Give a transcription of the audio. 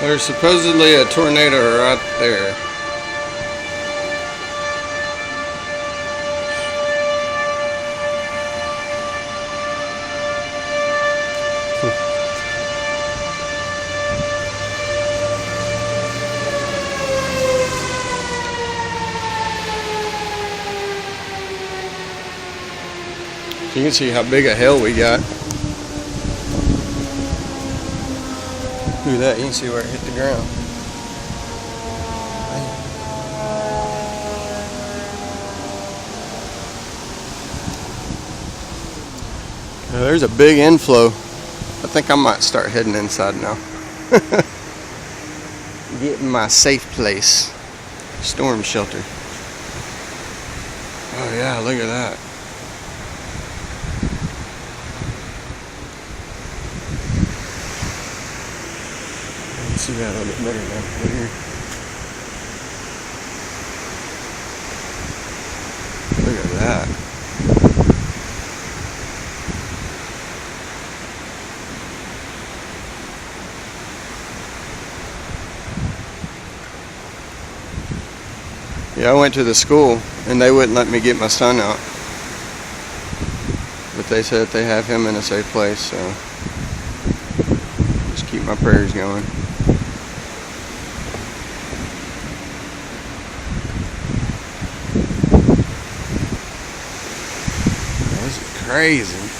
There's supposedly a tornado right there. You can see how big a hail we got. Look at that, you can see where it hit the ground. Now, there's a big inflow. I think I might start heading inside now. Getting my safe place. Storm shelter. Oh yeah, look at that. See that a little bit better now. Right here. Look at that. Yeah, I went to the school and they wouldn't let me get my son out. But they said they have him in a safe place, so just keep my prayers going. This is crazy.